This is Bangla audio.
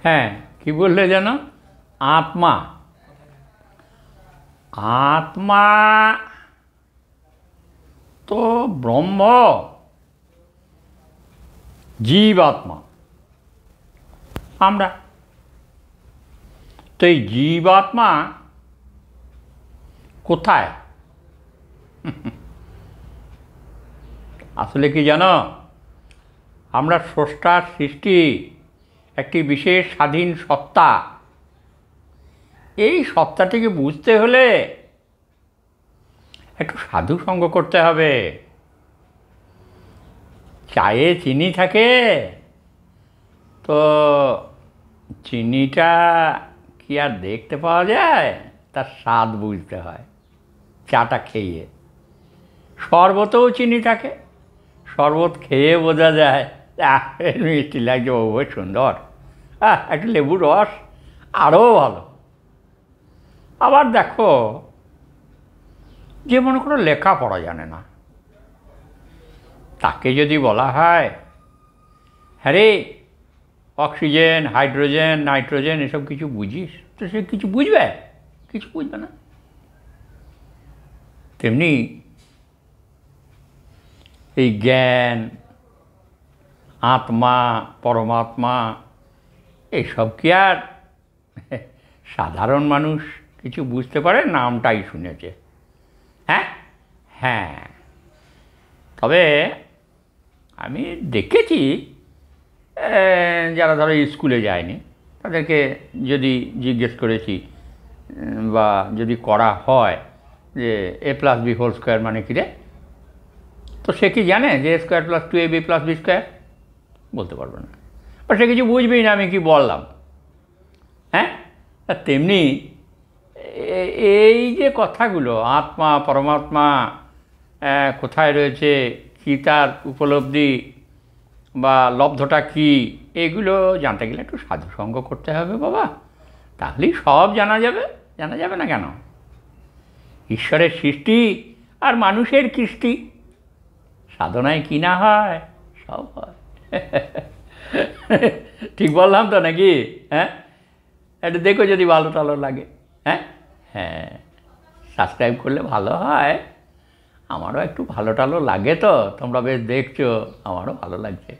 হ্যাঁ, কি বললে যেন? আত্মা। আত্মা তো ব্রহ্ম, জীবাত্মা আমরা। তো এই জীবাত্মা কোথায়? আসলে কি জানো, আমরা স্রষ্টার সৃষ্টি, একটি বিশেষ স্বাধীন সত্তা। এই সত্তাটিকে বুঝতে হলে একটু সাধু সঙ্গ করতে হবে। চায়ে চিনি থাকে, তো চিনিটা কি আর দেখতে পাওয়া যায়? তার স্বাদ বুঝতে হয় চাটা খেয়ে। শরবতেও চিনি থাকে, শরবত খেয়ে বোঝা যায় মিষ্টি লাগছে, ও সুন্দর, একটু লেবুর রস আরও ভালো। আবার দেখো, যে মনে করো লেখাপড়া জানে না, তাকে যদি বলা হয় হ্যাঁ রে অক্সিজেন, হাইড্রোজেন, নাইট্রোজেন এসব কিছু বুঝিস, তো সে কিছু বুঝবে? কিছু বুঝবে না। তেমনি এই জ্ঞান, আত্মা, পরমাত্মা এইসব কি আর সাধারণ মানুষ কিছু বুঝতে পারে? নামটাই শুনেছে। হ্যাঁ হ্যাঁ, তবে আমি দেখেছি যারা ধরো স্কুলে যায়নি, তাদেরকে যদি জিজ্ঞেস করেছি বা যদি করা হয় যে a plus b whole square মানে কী রে, তো সে কি জানে যে a square plus 2ab plus b square? বলতে পারবে না, বা সে কিছু বুঝবেই না আমি কি বললাম। হ্যাঁ, তেমনি এই যে কথাগুলো আত্মা, পরমাত্মা কোথায় রয়েছে, কী তার উপলব্ধি বা লব্ধটা কী, এগুলো জানতে গেলে একটু সাধুসঙ্গ করতে হবে বাবা, তাহলেই সব জানা যাবে। জানা যাবে না কেন? ঈশ্বরের সৃষ্টি আর মানুষের কৃষ্টি, সাধনায় কি না হয়, সব হয়। ঠিক বললাম তো নাকি? হ্যাঁ, একটু দেখো যদি ভালো টালো লাগে। হ্যাঁ হ্যাঁ, সাবস্ক্রাইব করলে ভালো হয়। আমারও একটু ভালো টালো লাগে, তো তোমরা বেশ দেখছো, আমারও ভালো লাগছে।